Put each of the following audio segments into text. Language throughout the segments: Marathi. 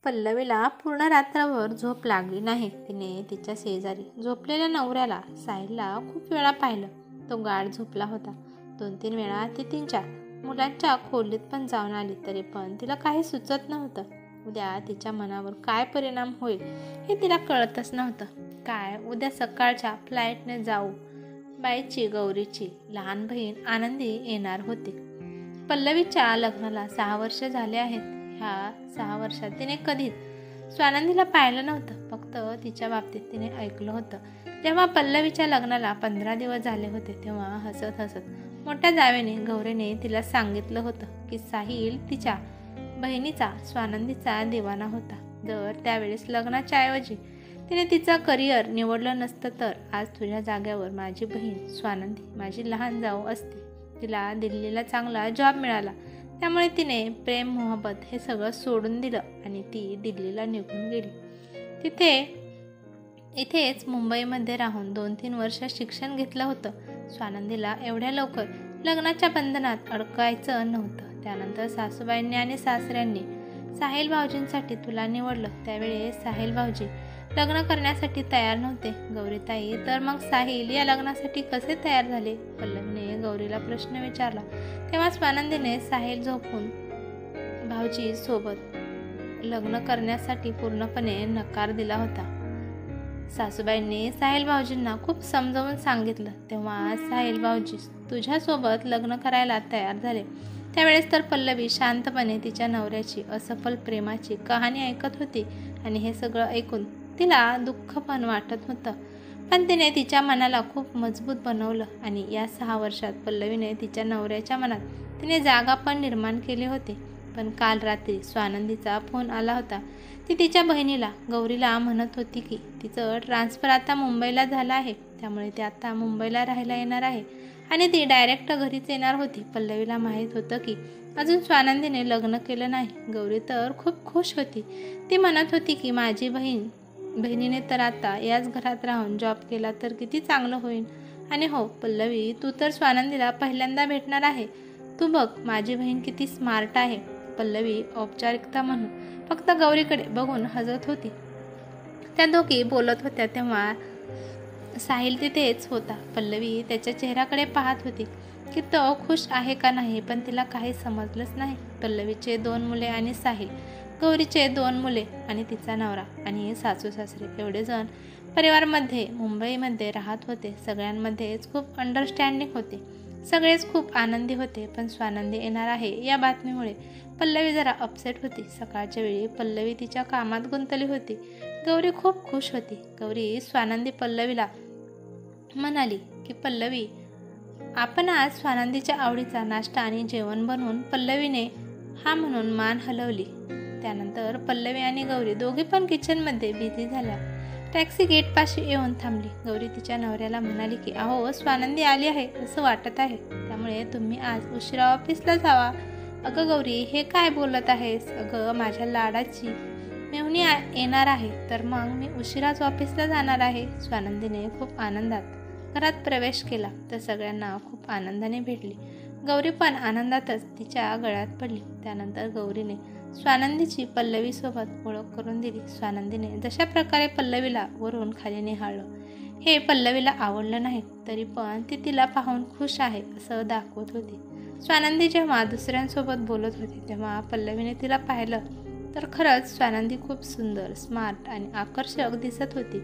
पल्लवीला पूर्ण रात्रभर झोप लागली नाही. तिने तिच्या शेजारी झोपलेल्या नवऱ्याला साहिलला खूप वेळा पाहिलं. तो गाढ झोपला होता. 2-3 वेळा ती तिच्या मुलांच्या खोलीत पण जाऊन आली, तरी पण तिला काही सुचत नव्हतं. उद्या तिच्या मनावर काय परिणाम होईल हे तिला कळतच नव्हतं. काय उद्या सकाळच्या फ्लाईटने जाऊ बाईची गौरीची लहान बहीण आनंदी येणार होती. पल्लवीच्या लग्नाला 6 वर्ष झाले आहेत. ह्या 6 वर्षात तिने कधीच स्वानंदीला पाहिलं नव्हतं. फक्त तिच्या बाबतीत तिने ऐकलं होतं. जेव्हा पल्लवीच्या लग्नाला 15 दिवस झाले होते, तेव्हा हसत हसत मोठ्या जावेने गौरीने तिला सांगितलं होतं की साहिल तिच्या बहिणीचा स्वानंदीचा दिवाना होता. जर त्यावेळेस लग्नाच्या ऐवजी तिने तिचं करिअर निवडलं नसतं तर आज तुझ्या जाग्यावर माझी बहीण स्वानंदी, माझी लहान जाऊ असती. तिला दिल्लीला चांगला जॉब मिळाला, त्यामुळे तिने प्रेम मोहब्बत हे सगळं सोडून दिलं आणि ती दिल्लीला निघून गेली. इथेच मुंबईमध्ये राहून 2-3 वर्ष शिक्षण घेतलं होतं. स्वानंदीला एवढ्या लवकर लग्नाच्या बंधनात अडकायचं नव्हतं. त्यानंतर सासूबाईंनी आणि सासऱ्यांनी साहिल भाऊजींसाठी तुला निवडलं. त्यावेळेस साहिल भाऊजी लग्न करण्यासाठी तयार नव्हते. गौरीताई, तर मग साहिल या लग्नासाठी कसे तयार झाले? पल्लवीने गौरीला प्रश्न विचारला. तेव्हा स्वानंदीने साहिल झोपून भाऊजी सोबत लग्न करण्यासाठी पूर्णपणे नकार दिला होता. सासूबाईंनी साहिल भाऊजींना खूप समजावून सांगितलं. तेव्हा साहिल भाऊजी तुझ्यासोबत लग्न करायला तयार झाले. त्यावेळेस तर पल्लवी शांतपणे तिच्या नवऱ्याची असफल प्रेमाची कहाणी ऐकत होती आणि हे सगळं ऐकून तिला दुःख पण वाटत होतं. पण तिने तिच्या मनाला खूप मजबूत बनवलं आणि या 6 वर्षात पल्लवीने तिच्या नवऱ्याच्या मनात तिने जागा पण निर्माण केली होती. पण काल रात्री स्वानंदीचा फोन आला होता. ती तिच्या बहिणीला गौरीला म्हणत होती की तिचं ट्रान्सफर आता मुंबईला झालं आहे, त्यामुळे ती आता मुंबईला राहायला येणार आहे आणि ती डायरेक्ट घरीच येणार होती. पल्लवीला माहीत होतं की अजून स्वानंदीने लग्न केलं नाही. गौरी तर खूप खुश होती. ती म्हणत होती की माझी बहिणीने तर आता याच घरात राहून जॉब केला तर किती चांगलं होईल. आणि हो पल्लवी, तू तर स्वानंदीला पहिल्यांदा भेटणार आहे. तू बघ माझी बहीण किती स्मार्ट आहे. पल्लवी औपचारिकता म्हणून फक्त गौरीकडे बघून हसत होती. त्या दोघी बोलत होत्या तेव्हा साहिल तिथेच होता. पल्लवी त्याच्या चेहऱ्याकडे पाहत होती की तो खुश आहे का नाही, पण तिला काही समजलंच नाही. पल्लवीचे 2 मुले आणि साहिल, गौरीचे 2 मुले आणि तिचा नवरा आणि सासू सासरे एवढे जण परिवारामध्ये मुंबईमध्ये राहत होते. सगळ्यांमध्येच खूप अंडरस्टँडिंग होते. सगळेच खूप आनंदी होते. पण स्वानंदी येणार आहे या बातमीमुळे पल्लवी जरा अपसेट होती. सकाळच्या वेळी पल्लवी तिच्या कामात गुंतली होती. गौरी खूप खुश होती. स्वानंदी पल्लवीला म्हणाली की पल्लवी, आपण आज स्वानंदीच्या आवडीचा नाश्ता आणि जेवण बनवून. पल्लवीने हा म्हणून मान हलवली. त्यानंतर पल्लवी आणि गौरी दोघी पण किचनमध्ये बिझी झाल्या. टॅक्सी गेटपाशी येऊन थांबली. गौरी तिच्या नवऱ्याला म्हणाली की अहो, स्वानंदी आली आहे असं वाटत आहे, त्यामुळे तुम्ही आज उशिरा ऑफिसला जावा. अगं गौरी, हे काय बोलत आहेस? अगं माझ्या लाडाची मेहुणी येणार आहे, तर मग मी उशिराच ऑफिसला जाणार आहे. स्वानंदीने खूप आनंदात घरात प्रवेश केला तर सगळ्यांना खूप आनंदाने भेटली. गौरी पण आनंदातच तिच्या गळ्यात पडली. त्यानंतर गौरीने स्वानंदीची पल्लवीसोबत ओळख करून दिली. स्वानंदीने जशा प्रकारे पल्लवीला वरून खाली निहाळलं हे पल्लवीला आवडलं नाही, तरी पण ती तिला पाहून खुश आहे असं दाखवत होती. स्वानंदी जेव्हा दुसऱ्यांसोबत बोलत होती तेव्हा पल्लवीने तिला पाहिलं तर खरंच स्वानंदी खूप सुंदर, स्मार्ट आणि आकर्षक दिसत होती.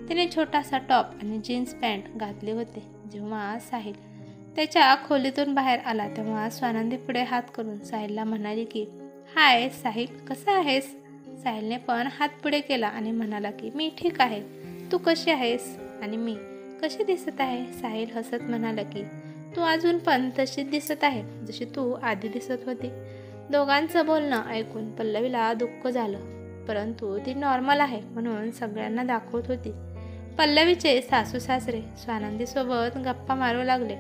तिने छोटासा टॉप आणि जीन्स पॅन्ट घातले होते. जेव्हा साहिल त्याच्या खोलीतून बाहेर आला तेव्हा स्वानंदी पुढे हात करून साहिलला म्हणाली की हाय साहिल, कसा आहेस? साहिलने पण हात पुढे केला आणि म्हणाला की मी ठीक आहे, तू कशी आहेस आणि मी कशी दिसत आहे? साहिल हसत म्हणाला की तू अजून पण तशीच दिसत आहे जशी तू आधी दिसत होती. दोघांचं बोलणं ऐकून पल्लवीला दुःख झालं, परंतु ती नॉर्मल आहे म्हणून सगळ्यांना दाखवत होती. पल्लवीचे सासू सासरे स्वानंदीसोबत गप्पा मारू लागले.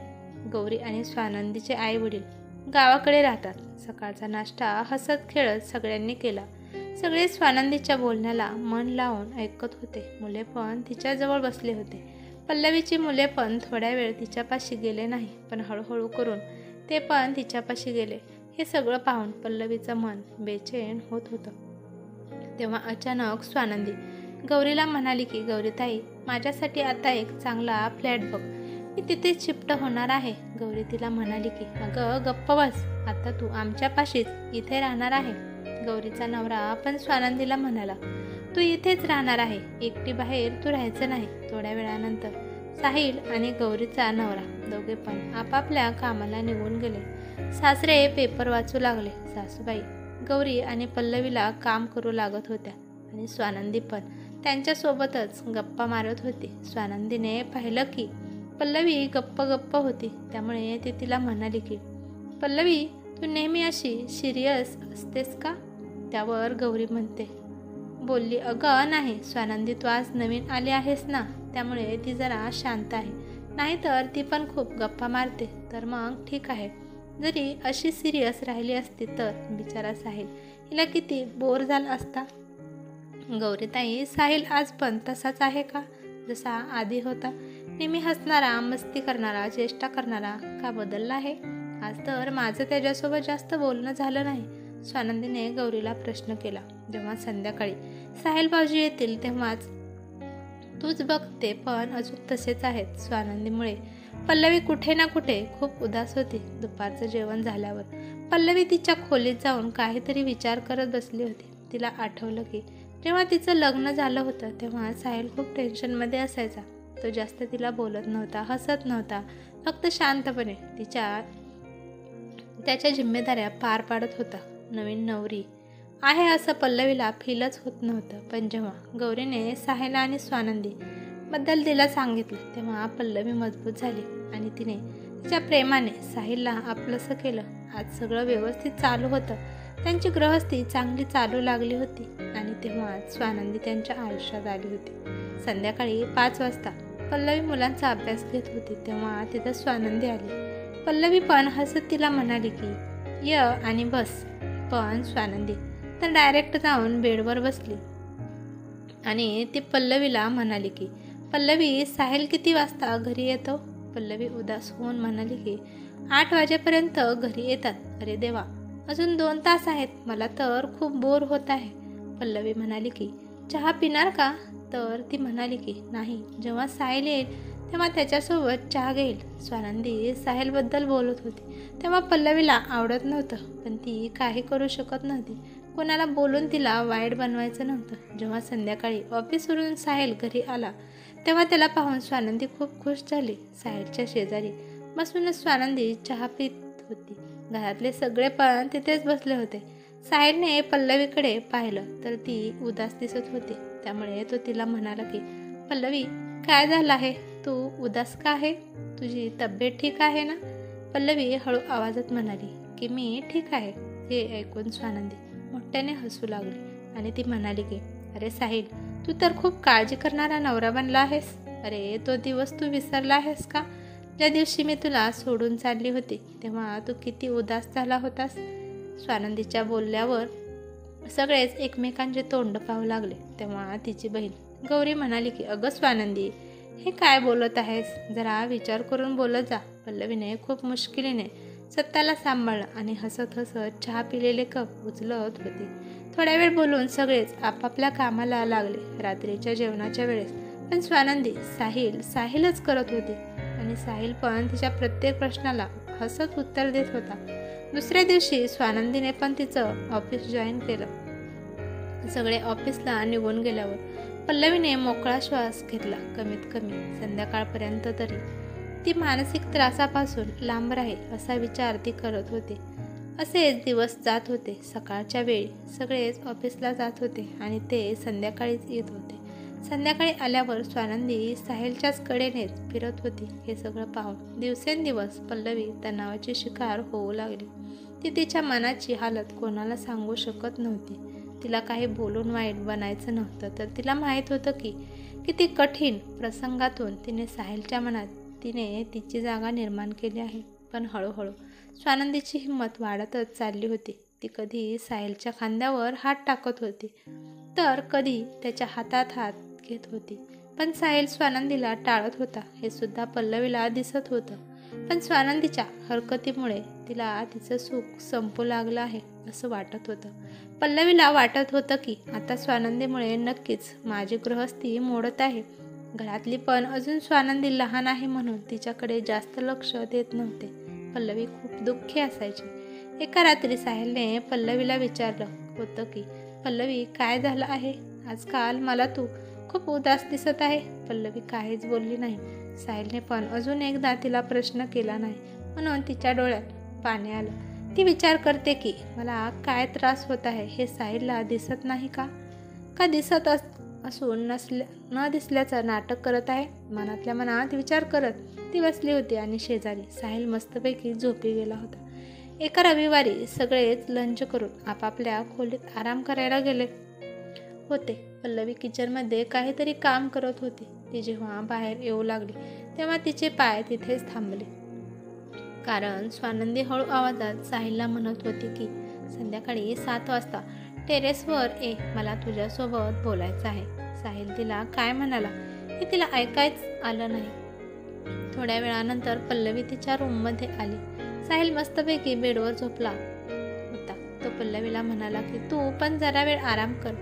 गौरी आणि स्वानंदीचे आई वडील गावाकडे राहतात. सकाळचा नाश्ता हसत खेळत सगळ्यांनी केला. सगळे स्वानंदीच्या बोलण्याला मन लावून ऐकत होते. मुले पण तिच्याजवळ बसले होते. पल्लवीची मुले पण थोड्या वेळ तिच्यापाशी गेले नाही, पण हळूहळू करून ते पण तिच्यापाशी गेले. हे सगळं पाहून पल्लवीचं मन बेचैन होत होतं. तेव्हा अचानक स्वानंदी गौरीला म्हणाली की गौरीताई, माझ्यासाठी आता एक चांगला फ्लॅट बघ, मी तिथे शिफ्ट होणार आहे. गौरी तिला म्हणाली की अगं गप्प बस, आता तू आमच्यापाशीच इथे राहणार आहे. गौरीचा नवरा पण स्वानंदीला म्हणाला, तू इथेच राहणार आहे, एकटी बाहेर तू राहायचं नाही. थोड्या वेळानंतर साहिल आणि गौरीचा नवरा दोघे पण आपापल्या कामाला निघून गेले. सासरे पेपर वाचू लागले. सासूबाई गौरी आणि पल्लवीला काम करू लागत होत्या आणि स्वानंदी पण त्यांच्यासोबतच गप्पा मारत होती. स्वानंदीने पाहिलं की पल्लवी गप्प होती, त्यामुळे ती तिला म्हणाली की पल्लवी, तू नेहमी अशी सिरियस असतेस का? त्यावर गौरी बोलली अगं नाही स्वानंदी, तू आज नवीन आली आहेस ना, त्यामुळे ती जरा शांत आहे, नाहीतर ती पण खूप गप्पा मारते. तर मग ठीक आहे, जरी अशी सिरियस राहिली असती तर बिचारा साहिल, हिला किती बोर झाला असता. गौरीताई, साहिल आज पण तसाच आहे का, जसा आधी होता? नेहमी हसणारा, मस्ती करणारा, चेष्टा करणारा का बदलला आहे? आज तर माझं त्याच्यासोबत जास्त बोलणं झालं नाही. स्वानंदीने गौरीला प्रश्न केला. जेव्हा संध्याकाळी साहिल भाऊजी येतील तेव्हाच तूच बघ, ते पण अजून तसेच आहेत. स्वानंदीमुळे पल्लवी कुठे ना कुठे खूप उदास होती. दुपारचं जेवण झाल्यावर पल्लवी तिच्या खोलीत जाऊन काहीतरी विचार करत बसली होती. तिला आठवलं की जेव्हा तिचं लग्न झालं होतं तेव्हा साहिल खूप टेन्शनमध्ये असायचा. तो जास्त तिला बोलत नव्हता, हसत नव्हता, फक्त शांतपणे त्याच्या जिम्मेदाऱ्या पार पाडत होता. नवीन नवरी आहे असं पल्लवीला फीलच होत नव्हतं. पण जेव्हा गौरीने साहिल आणि स्वानंदी बद्दल तिला सांगितलं तेव्हा पल्लवी मजबूत झाली आणि तिने तिच्या प्रेमाने साहिलला आपलंसं केलं. आज सगळं व्यवस्थित चालू होतं. त्यांची गृहस्थी चांगली चालू लागली होती आणि तेव्हा स्वानंदी त्यांच्या आयुष्यात आली होती. संध्याकाळी 5 वाजता पल्लवी मुलांचा अभ्यास घेत होती तेव्हा तिथं स्वानंदी आली. पल्लवी पण हसत तिला म्हणाली की य आणि बस. पण स्वानंदी तर डायरेक्ट जाऊन बेडवर बसली आणि ती पल्लवीला म्हणाली की पल्लवी, साहिल किती वाजता घरी येतो? पल्लवी उदास होऊन म्हणाली की 8 वाजेपर्यंत घरी येतात. अरे देवा, अजून 2 तास आहेत, मला तर खूप बोर होत आहे. पल्लवी म्हणाली की चहा पिणार का? तर ती म्हणाली की नाही, जेव्हा साहिल येईल तेव्हा त्याच्यासोबत चहा घेईल. स्वानंदी साहिलबद्दल बोलत होती तेव्हा पल्लवीला आवडत नव्हतं, पण ती काही करू शकत नव्हती. कोणाला बोलून तिला वाईट बनवायचं नव्हतं. जेव्हा संध्याकाळी ऑफिसवरून साहिल घरी आला तेव्हा त्याला पाहून स्वानंदी खूप खुश झाली. साहिलच्या शेजारी बसूनच स्वानंदी चहा पित होती. घरातले सगळे पण तिथेच बसले होते. साहिलने पल्लवीकडे पाहिलं तर ती उदास दिसत होती, त्यामुळे तो तिला म्हणाला की पल्लवी, काय झालं आहे? तू उदास का आहे? तुझी तब्येत ठीक आहे ना? पल्लवी हळू आवाजात म्हणाली की मी ठीक आहे. हे ऐकून स्वानंदी मोठ्याने हसू लागली आणि ती म्हणाली की अरे साहिल, तू तर खूप काळजी करणारा नवरा बनला आहेस. अरे तो दिवस तू विसरला आहेस का, ज्या दिवशी मी तुला सोडून चालली होती तेव्हा तू किती उदास झाला होतास? स्वानंदीच्या बोलल्यावर सगळेच एकमेकांचे तोंड पाहू लागले. तेव्हा तिची बहीण गौरी म्हणाली की अगं स्वानंदी, हे काय बोलत आहेस? जरा विचार करून बोलत जा. पल्लवीने खूप मुश्किलीने स्वतःला सांभाळलं आणि हसत हसत चहा पिलेले कप उचलत होती. थोड्या वेळ बोलून सगळेच आपापल्या कामाला लागले. रात्रीच्या जेवणाच्या वेळेस पण स्वानंदी साहिलच करत होती आणि साहिल पण तिच्या प्रत्येक प्रश्नाला हसत उत्तर देत होता. दुसऱ्या दिवशी स्वानंदीने पण तिचं ऑफिस जॉईन केलं. सगळे ऑफिसला निघून गेल्यावर पल्लवीने मोकळा श्वास घेतला. कमीत कमी संध्याकाळपर्यंत तरी ती मानसिक त्रासापासून लांब राहील असा विचार ती करत होती. असेच दिवस जात होते. सकाळच्या वेळी सगळेच ऑफिसला जात होते आणि ते संध्याकाळीच येत होते. संध्याकाळी आल्यावर स्वानंदी साहिलच्याच कडेनेच फिरत होती. हे सगळं पाहून दिवसेंदिवस पल्लवी तणावाची शिकार होऊ लागली. ती तिच्या मनाची हालत कोणाला सांगू शकत नव्हती. तिला काही बोलून वाईट बनायचं नव्हतं, तर तिला माहीत होतं की किती कठीण प्रसंगातून तिने साहिलच्या मनात तिची जागा निर्माण केली आहे. पण हळूहळू स्वानंदीची हिंमत वाढतच चालली होती. ती कधी साहिलच्या खांद्यावर हात टाकत होती तर कधी त्याच्या हातात हात घेत होती. पण साहिल स्वानंदीला टाळत होता हे सुद्धा पल्लवीला दिसत होतं. पण स्वानंदीच्या हरकतीमुळे तिला तिचं सुख संपू लागलं आहे असं वाटत होतं. पल्लवीला वाटत होतं की आता स्वानंदीमुळे नक्कीच माझी गृहस्थी मोडत आहे. घरातली पण अजून स्वानंदी लहान आहे म्हणून तिच्याकडे जास्त लक्ष देत नव्हते. पल्लवी खूप दुःखी असायची. एका रात्री साहिलने पल्लवीला विचारलं होतं की पल्लवी काय झालं आहे? आजकाल मला तू खूप उदास दिसत आहे. पल्लवी काहीच बोलली नाही. साहिलने पण अजून एकदा तिला प्रश्न केला नाही म्हणून तिच्या डोळ्यात पाणी आलं. ती विचार करते की मला काय त्रास होत आहे हे साहिलला दिसत नाही का? का दिसत असून न दिसल्याचं नाटक करत आहे? मनातल्या मनात विचार करत ती बसली होती आणि शेजारी साहिल मस्तपैकी झोपी गेला होता. एका रविवारी सगळेच लंच करून आपापल्या खोलीत आराम करायला गेले होते. पल्लवी किचनमध्ये काहीतरी काम करत होती. ती जेव्हा बाहेर येऊ लागली तेव्हा तिचे पाय तिथेच थांबले, कारण स्वानंदी हळू आवाजात साहिलला म्हणत होती की संध्याकाळी 7 वाजता टेरेसवर ये, मला तुझ्यासोबत बोलायचं आहे. साहिल तिला काय म्हणाला हे तिला ऐकायच आलं नाही. थोड्या वेळानंतर पल्लवी तिच्या रूममध्ये आली. साहिल मस्तपैकी बेडवर झोपला होता. तो पल्लवीला म्हणाला की तू पण जरा वेळ आराम कर.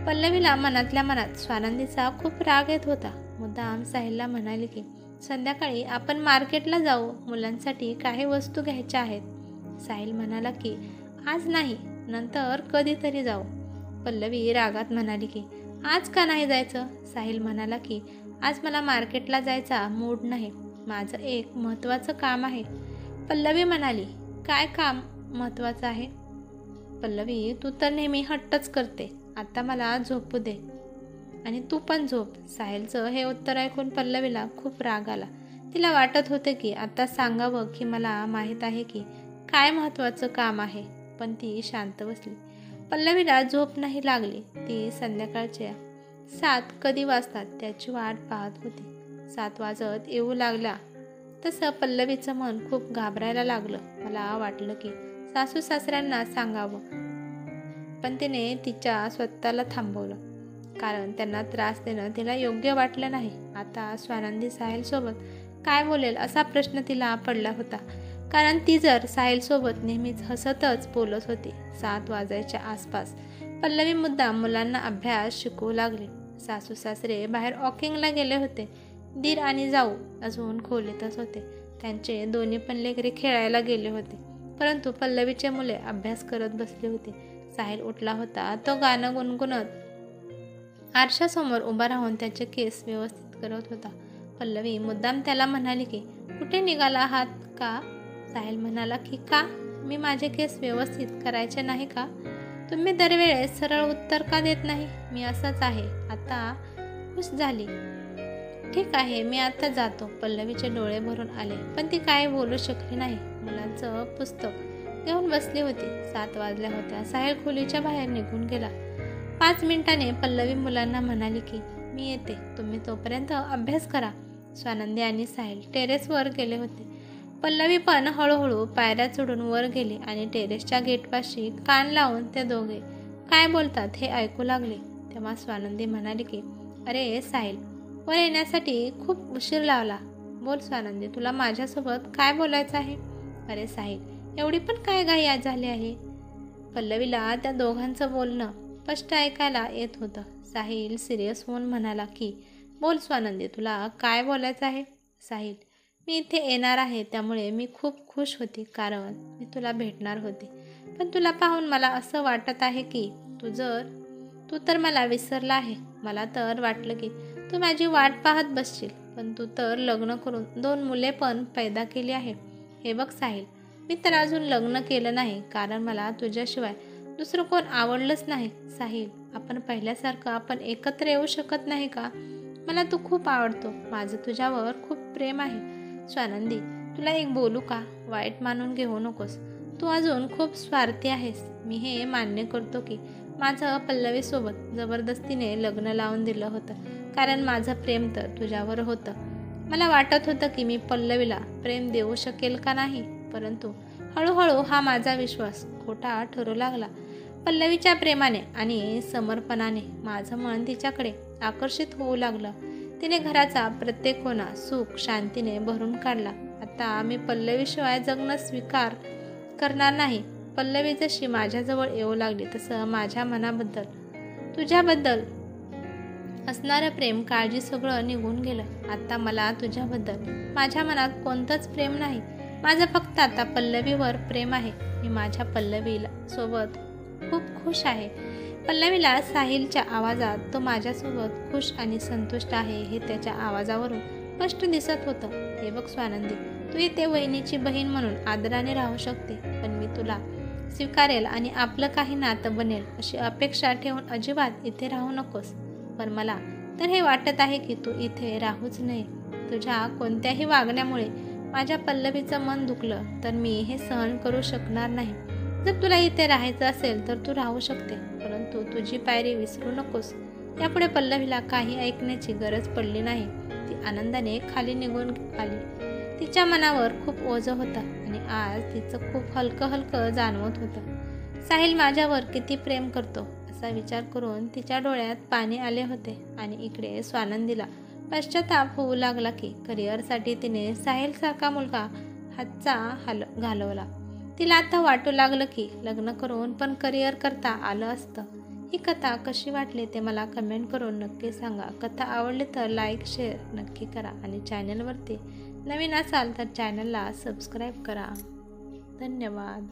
पल्लवीला मनातल्या मनात स्वानंदीचा खूप राग येत होता. मुद्दाम साहिलला म्हणाली की संध्याकाळी आपण मार्केटला जाऊ, मुलांसाठी काही वस्तू घ्यायच्या आहेत. साहिल म्हणाला की आज नाही, नंतर कधीतरी जाऊ. पल्लवी रागात म्हणाली की आज का नाही जायचं? साहिल म्हणाला की आज मला मार्केटला जायचा मूड नाही, माझं एक महत्त्वाचं काम आहे. पल्लवी म्हणाली काय काम महत्त्वाचं आहे? पल्लवी तू तर नेहमी हट्टच करते, आता मला झोपू दे आणि तू पण झोप. साहिलचं हे उत्तर ऐकून पल्लवीला खूप राग आला. तिला वाटत होते की आता सांगावं की मला माहीत आहे की काय महत्त्वाचं काम आहे, पण ती शांत बसली. पल्लवीला झोप नाही लागली. ती संध्याकाळच्या 7 कधी वाजतात त्याची वाट पाहत होती. 7 वाजत येऊ लागला तसं पल्लवीचं मन खूप घाबरायला लागलं. मला वाटलं की सासू सासऱ्यांना सांगावं, पण तिने तिच्या स्वतःला थांबवलं, कारण त्यांना त्रास देणं तिला योग्य वाटलं नाही. आता स्वानंदी साहिलसोबत काय बोलेल असा प्रश्न तिला पडला होता, कारण ती जर साहिलसोबत नेहमीच हसतच बोलत होती. 7 वाजायच्या आसपास पल्लवी मुद्दाम मुलांना अभ्यास शिकवू लागली. सासू सासरे बाहेर वॉकिंगला गेले होते. दीर आणि जाऊ अजून खोलीतच होते. त्यांचे दोन्ही पण लेकरे खेळायला गेले होते, परंतु पल्लवीचे मुले अभ्यास करत बसले होते. साहिल उठला होता. तो गाणं गुणगुणत आरशासमोर उभा राहून त्याचे केस व्यवस्थित करत होता. पल्लवी मुद्दाम त्याला म्हणाली की कुठे निघाला आहात का? साहिल म्हणाला की का? मी माझे केस व्यवस्थित करायचे नाही का? तुम्ही दरवेळेस सरळ उत्तर का देत नाही? मी असंच आहे. आता खुश झाली. ठीक आहे, मी आता जातो. पल्लवीचे डोळे भरून आले, पण ती काय बोलू शकली नाही. मुलांचं पुस्तक घेऊन बसली होती. 7 वाजल्या होत्या. साहिल खोलीच्या बाहेर निघून गेला. 5 मिनिटांनी पल्लवी मुलांना म्हणाली की मी येते, तुम्ही तोपर्यंत अभ्यास करा. स्वानंदी आणि साहिल टेरेसवर गेले होते. पल्लवी पण हळूहळू पायऱ्या चढून वर गेली आणि टेरेसच्या गेटपाशी कान लावून ते दोघे काय बोलतात हे ऐकू लागले. तेव्हा स्वानंदी म्हणाली की अरे साहिल, वर येण्यासाठी खूप उशीर लावला. बोल स्वानंदी, तुला माझ्यासोबत काय बोलायचं आहे? अरे साहिल, एवढी पण काय घाई झाली आहे? पल्लवीला त्या दोघांचं बोलणं स्पष्ट ऐकायला येत होतं. साहिल सिरियस होऊन म्हणाला की बोल स्वानंदी, तुला काय बोलायचं आहे? साहिल, मी इथे येणार आहे त्यामुळे मी खूप खुश होती, कारण मी तुला भेटणार होते. पण तुला पाहून मला असं वाटत आहे की तू तर मला विसरला आहे. मला तर वाटलं की तू माझी वाट पाहत बसशील, पण तू तर लग्न करून 2 मुले पण पैदा केली आहे. हे बघ साहिल, मी तर अजून लग्न केलं नाही, कारण मला तुझ्याशिवाय दुसरं कोण आवडलंच नाही. साहिल, आपण पहिल्यासारखं आपण एकत्र येऊ शकत नाही का? मला तू खूप आवडतो. माझं तुझ्यावर खूप प्रेम आहे. स्वानंदी, तुला एक बोलू का? वाईट मानून घेऊ नकोस. तू अजून खूप स्वार्थी आहेस. मी हे मान्य करतो की माझं पल्लवीसोबत जबरदस्तीने लग्न लावून दिलं होतं, कारण माझं प्रेम तर तुझ्यावर होतं. मला वाटत होतं की मी पल्लवीला प्रेम देऊ शकेल का नाही, परंतु हळूहळू हा माझा विश्वास खोटा ठरू लागला. पल्लवीच्या प्रेमाने आणि समर्पणाने माझं मन तिच्याकडे आकर्षित होऊ लागलं. तिने घराचा प्रत्येक कोना सुख शांतीने भरून काढला. आता मी पल्लवीशिवाय जगणं स्वीकार करणार नाही. पल्लवी जशी माझ्याजवळ येऊ लागली तसं माझ्या मनाबद्दल तुझ्याबद्दल असणारं प्रेम काळजी सगळं निघून गेलं. आता मला तुझ्याबद्दल माझ्या मनात कोणतंच प्रेम नाही. माझं फक्त आता पल्लवीवर प्रेम आहे. मी माझ्या पल्लवीला सोबत खूप खुश आहे. पल्लवीला साहिलच्या आवाजात तो माझ्यासोबत खुश आणि संतुष्ट आहे हे त्याच्या आवाजावरून स्पष्ट दिसत होतं. हे बघ स्वानंदी, तू इथे वहिनीची बहीण म्हणून आदराने राहू शकते, पण मी तुला स्वीकारेल आणि आपलं काही नातं बनेल अशी अपेक्षा ठेवून अजिबात इथे राहू नकोस. पण मला तर हे वाटत आहे की तू इथे राहूच नये. तुझ्या कोणत्याही वागण्यामुळे माझ्या पल्लवीचं मन दुखलं तर मी हे सहन करू शकणार नाही. जर तुला इथे राहायचं असेल तर तू राहू शकते, परंतु तुझी पायरी विसरू नकोस. यापुढे पल्लवीला काही ऐकण्याची गरज पडली नाही. ती आनंदाने खाली निघून आली. तिच्या मनावर खूप ओझं होतं आणि आज तिचं खूप हलकं हलकं जाणवत होतं. साहिल माझ्यावर किती प्रेम करतो असा विचार करून तिच्या डोळ्यात पाणी आले होते. आणि इकडे स्वानंदीला पश्चाताप होऊ लागला की करिअरसाठी तिने साहिलसारखा मुलगा हातचा घालवला. तिला आता वाटू लागलं की लग्न करून पण करिअर करता आलं असतं. ही कथा कशी वाटली ते मला कमेंट करून नक्की सांगा. कथा आवडली तर लाईक शेअर नक्की करा आणि चॅनलवरती नवीन असाल तर चॅनलला सबस्क्राईब करा. धन्यवाद.